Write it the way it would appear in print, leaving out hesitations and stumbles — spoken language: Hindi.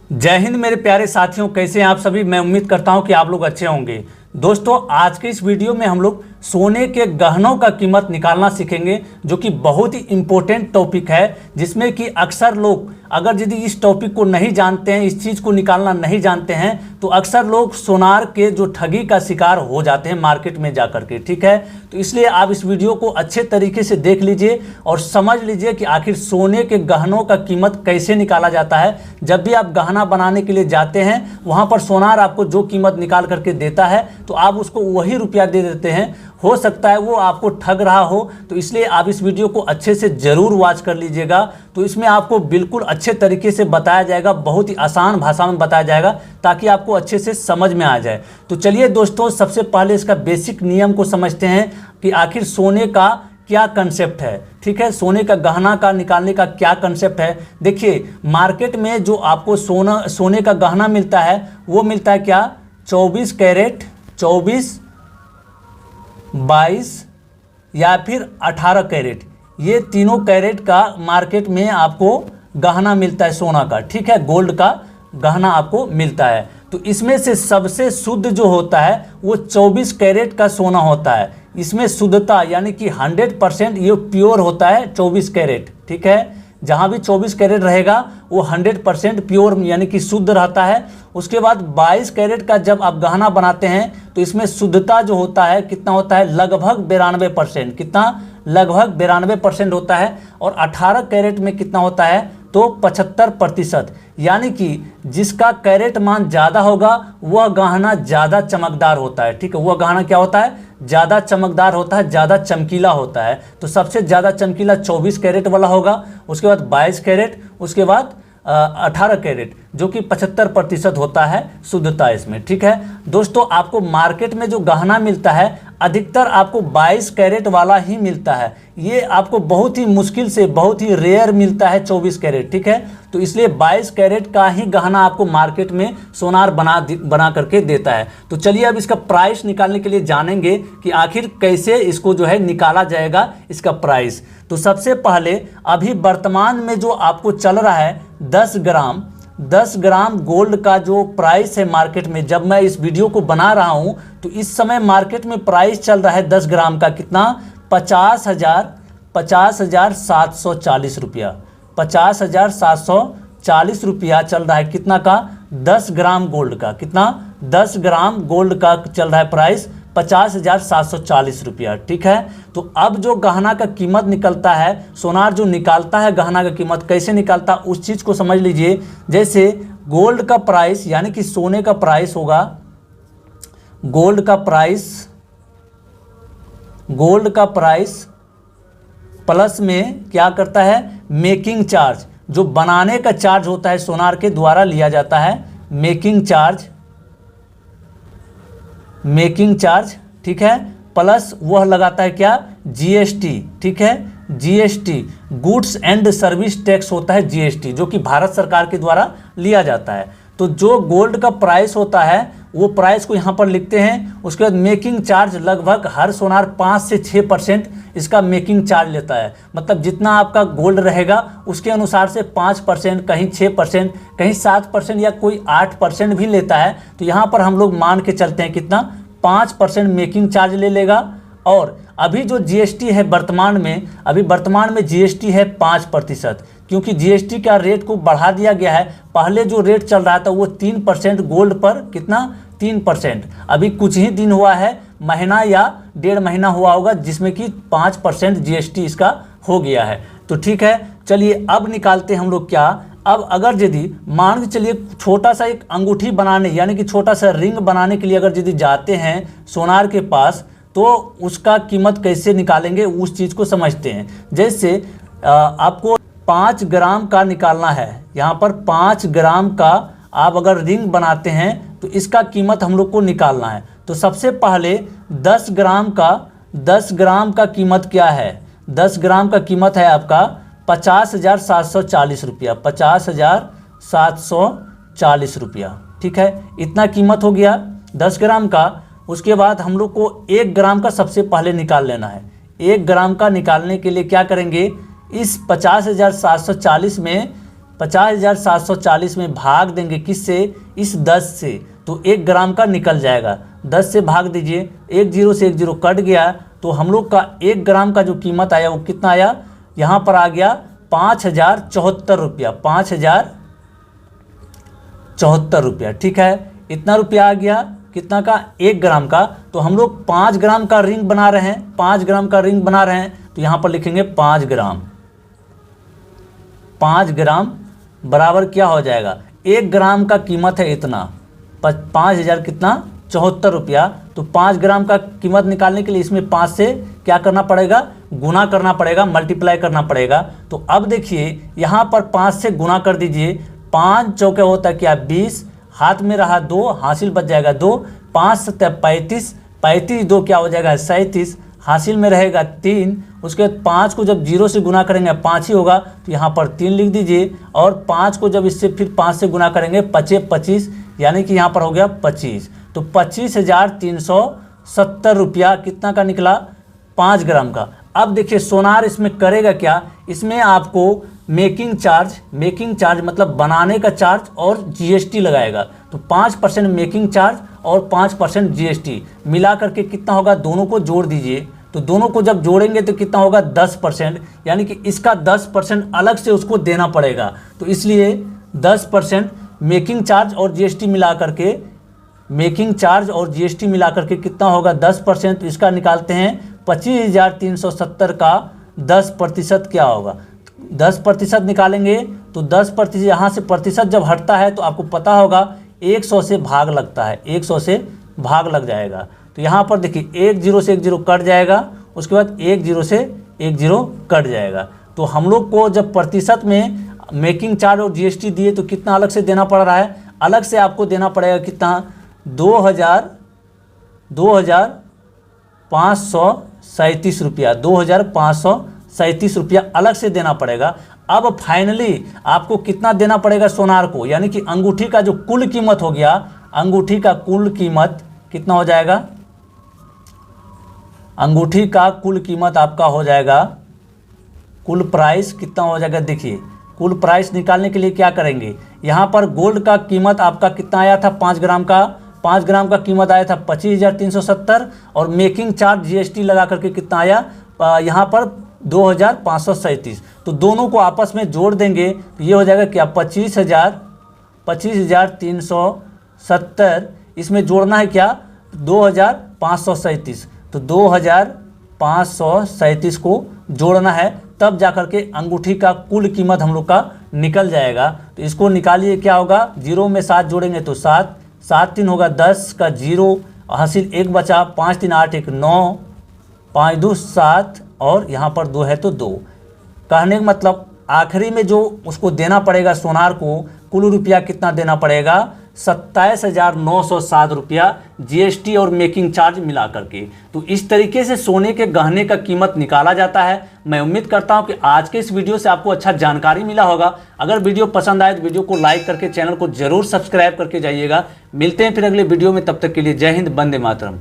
जय हिंद मेरे प्यारे साथियों, कैसे हैं आप सभी। मैं उम्मीद करता हूं कि आप लोग अच्छे होंगे। दोस्तों, आज के इस वीडियो में हम लोग सोने के गहनों का कीमत निकालना सीखेंगे, जो कि बहुत ही इम्पोर्टेंट टॉपिक है, जिसमें कि अक्सर लोग अगर यदि इस टॉपिक को नहीं जानते हैं, इस चीज़ को निकालना नहीं जानते हैं, तो अक्सर लोग सोनार के जो ठगी का शिकार हो जाते हैं मार्केट में जाकर के। ठीक है, तो इसलिए आप इस वीडियो को अच्छे तरीके से देख लीजिए और समझ लीजिए कि आखिर सोने के गहनों का कीमत कैसे निकाला जाता है। जब भी आप गहना बनाने के लिए जाते हैं, वहाँ पर सोनार आपको जो कीमत निकाल करके देता है, तो आप उसको वही रुपया दे देते हैं। हो सकता है वो आपको ठग रहा हो, तो इसलिए आप इस वीडियो को अच्छे से ज़रूर वॉच कर लीजिएगा। तो इसमें आपको बिल्कुल अच्छे तरीके से बताया जाएगा, बहुत ही आसान भाषा में बताया जाएगा, ताकि आपको अच्छे से समझ में आ जाए। तो चलिए दोस्तों, सबसे पहले इसका बेसिक नियम को समझते हैं कि आखिर सोने का क्या कंसेप्ट है। ठीक है, सोने का गहना का निकालने का क्या कंसेप्ट है। देखिए, मार्केट में जो आपको सोने का गहना मिलता है, वो मिलता है क्या, 24 कैरेट, 24, 22 या फिर 18 कैरेट। ये तीनों कैरेट का मार्केट में आपको गहना मिलता है सोना का। ठीक है, गोल्ड का गहना आपको मिलता है। तो इसमें से सबसे शुद्ध जो होता है वो 24 कैरेट का सोना होता है। इसमें शुद्धता यानी कि 100% ये प्योर होता है 24 कैरेट। ठीक है, जहाँ भी 24 कैरेट रहेगा वो 100% प्योर यानी कि शुद्ध रहता है। उसके बाद 22 कैरेट का जब आप गहना बनाते हैं, तो इसमें शुद्धता जो होता है कितना होता है, लगभग 92%। कितना, लगभग 92% होता है। और 18 कैरेट में कितना होता है, तो 75%। यानी कि जिसका कैरेट मान ज़्यादा होगा वह गहना ज़्यादा चमकदार होता है। ठीक है, वह गहना क्या होता है, ज़्यादा चमकदार होता है, ज़्यादा चमकीला होता है। तो सबसे ज़्यादा चमकीला 24 कैरेट वाला होगा, उसके बाद 22 कैरेट, उसके बाद 18 कैरेट, जो कि 75% होता है शुद्धता इसमें। ठीक है दोस्तों, आपको मार्केट में जो गहना मिलता है अधिकतर आपको 22 कैरेट वाला ही मिलता है। ये आपको बहुत ही मुश्किल से, बहुत ही रेयर मिलता है 24 कैरेट। ठीक है, तो इसलिए 22 कैरेट का ही गहना आपको मार्केट में सोनार बना करके देता है। तो चलिए अब इसका प्राइस निकालने के लिए जानेंगे कि आखिर कैसे इसको जो है निकाला जाएगा, इसका प्राइस। तो सबसे पहले अभी वर्तमान में जो आपको चल रहा है 10 ग्राम गोल्ड का जो प्राइस है मार्केट में, जब मैं इस वीडियो को बना रहा हूं तो इस समय मार्केट में प्राइस चल रहा है 10 ग्राम का कितना, 50,740 रुपया। 50,740 रुपया चल रहा है कितना का, 10 ग्राम गोल्ड का। कितना, 10 ग्राम गोल्ड का चल रहा है प्राइस 50,740 रुपया। ठीक है, तो अब जो गहना का कीमत निकलता है, सोनार जो निकालता है गहना का कीमत कैसे निकालता है उस चीज़ को समझ लीजिए। जैसे गोल्ड का प्राइस यानी कि सोने का प्राइस होगा, गोल्ड का प्राइस प्लस में क्या करता है, मेकिंग चार्ज, जो बनाने का चार्ज होता है सोनार के द्वारा लिया जाता है, मेकिंग चार्ज। ठीक है, प्लस वह लगाता है क्या, जीएसटी। ठीक है, GST, goods and service tax होता है जीएसटी, जो कि भारत सरकार के द्वारा लिया जाता है। तो जो गोल्ड का प्राइस होता है वो प्राइस को यहाँ पर लिखते हैं। उसके बाद मेकिंग चार्ज, लगभग हर सोनार 5 से 6% इसका मेकिंग चार्ज लेता है। मतलब जितना आपका गोल्ड रहेगा उसके अनुसार से 5%, कहीं 6%, कहीं 7% या कोई 8% भी लेता है। तो यहाँ पर हम लोग मान के चलते हैं कितना, 5% मेकिंग चार्ज ले लेगा। और अभी जो जीएसटी है वर्तमान में जीएसटी है 5%, क्योंकि जीएसटी का रेट को बढ़ा दिया गया है। पहले जो रेट चल रहा था वो 3% गोल्ड पर, कितना, 3%। अभी कुछ ही दिन हुआ है, महीना या 1.5 महीना हुआ होगा, जिसमें कि 5% जीएसटी इसका हो गया है। तो ठीक है, चलिए अब निकालते हैं हम लोग क्या। अब अगर यदि मान के चलिए छोटा सा एक अंगूठी बनाने यानी कि छोटा सा रिंग बनाने के लिए अगर यदि जाते हैं सोनार के पास, तो उसका कीमत कैसे निकालेंगे उस चीज़ को समझते हैं। जैसे आपको 5 ग्राम का निकालना है, यहाँ पर 5 ग्राम का आप अगर रिंग बनाते हैं तो इसका कीमत हम लोग को निकालना है। तो सबसे पहले 10 ग्राम का कीमत क्या है, 10 ग्राम का कीमत है आपका 50,740 रुपया, 50,740 रुपया। ठीक है, इतना कीमत हो गया 10 ग्राम का। उसके बाद हम लोग को 1 ग्राम का सबसे पहले निकाल लेना है। 1 ग्राम का निकालने के लिए क्या करेंगे, इस 50,740 में 50,740 में भाग देंगे किससे, इस 10 से, तो 1 ग्राम का निकल जाएगा। 10 से भाग दीजिए, 1 जीरो से 1 जीरो कट गया, तो हम लोग का 1 ग्राम का जो कीमत आया वो कितना आया, यहाँ पर आ गया 5,074 रुपया, 5,074 रुपया। ठीक है, इतना रुपया आ गया कितना का, 1 ग्राम का। तो हम लोग 5 ग्राम का रिंग बना रहे हैं, 5 ग्राम का रिंग बना रहे हैं, तो यहाँ पर लिखेंगे 5 ग्राम। 5 ग्राम बराबर क्या हो जाएगा, 1 ग्राम का कीमत है इतना, 5,000 कितना 74 रुपया। तो 5 ग्राम का कीमत निकालने के लिए इसमें 5 से क्या करना पड़ेगा, गुना करना पड़ेगा, मल्टीप्लाई करना पड़ेगा। तो अब देखिए यहाँ पर 5 से गुना कर दीजिए, 5 चौके होता है क्या 20, हाथ में रहा 2, हासिल बच जाएगा 2, 5 सत्ते 35, 35 2 क्या हो जाएगा 37, हासिल में रहेगा 3। उसके बाद 5 को जब 0 से गुना करेंगे 5 ही होगा, तो यहाँ पर 3 लिख दीजिए। और 5 को जब इससे फिर 5 से गुना करेंगे 25, यानी कि यहाँ पर हो गया 25। तो 25,370 रुपया कितना का निकला, 5 ग्राम का। अब देखिए सोनार इसमें करेगा क्या, इसमें आपको मेकिंग चार्ज मतलब बनाने का चार्ज और जीएसटी लगाएगा। तो 5% मेकिंग चार्ज और 5% जीएसटी मिला करके कितना होगा, दोनों को जोड़ दीजिए। तो दोनों को जब जोड़ेंगे तो कितना होगा 10%, यानी कि इसका 10% अलग से उसको देना पड़ेगा। तो इसलिए 10% मेकिंग चार्ज और जीएसटी मिला करके, कितना होगा 10%। तो इसका निकालते हैं 25,370 का 10% क्या होगा, 10% निकालेंगे तो 10% यहाँ से प्रतिशत जब हटता है तो आपको पता होगा 100 से भाग लगता है, 100 से भाग लग जाएगा। तो यहाँ पर देखिए 1 जीरो से 1 जीरो कट जाएगा, उसके बाद 1 जीरो से 1 जीरो कट जाएगा। तो हम लोग को जब प्रतिशत में मेकिंग चार्ज और जीएसटी दिए तो कितना अलग से देना पड़ रहा है, अलग से आपको देना पड़ेगा कितना, 2,537 रुपया, 2,537 रुपया अलग से देना पड़ेगा। अब फाइनली आपको कितना देना पड़ेगा सोनार को, यानी कि अंगूठी का जो कुल कीमत हो गया, अंगूठी का कुल कीमत कितना हो जाएगा, अंगूठी का कुल कीमत आपका हो जाएगा, कुल प्राइस कितना हो जाएगा। देखिए कुल प्राइस निकालने के लिए क्या करेंगे, यहाँ पर गोल्ड का कीमत आपका कितना आया था, 5 ग्राम का, 5 ग्राम का कीमत आया था 25,370 और मेकिंग चार्ज जीएसटी लगा करके कितना आया, यहाँ पर 2,537। तो दोनों को आपस में जोड़ देंगे तो ये हो जाएगा क्या, 25,370। इसमें जोड़ना है क्या, 2,537। तो 2,537 को जोड़ना है, तब जाकर के अंगूठी का कुल कीमत हम लोग का निकल जाएगा। तो इसको निकालिए, क्या होगा, 0 में 7 जोड़ेंगे तो 7, 7 3 होगा 10 का 0, हासिल 1 बचा, 5 3 8 1 9, 5 2 7 और यहाँ पर 2 है तो 2। कहने का मतलब आखिरी में जो उसको देना पड़ेगा सोनार को, कुल रुपया कितना देना पड़ेगा, 27,907 रुपया जीएसटी और मेकिंग चार्ज मिला करके। तो इस तरीके से सोने के गहने का कीमत निकाला जाता है। मैं उम्मीद करता हूं कि आज के इस वीडियो से आपको अच्छा जानकारी मिला होगा। अगर वीडियो पसंद आए तो वीडियो को लाइक करके चैनल को जरूर सब्सक्राइब करके जाइएगा। मिलते हैं फिर अगले वीडियो में, तब तक के लिए जय हिंद, वंदे मातरम।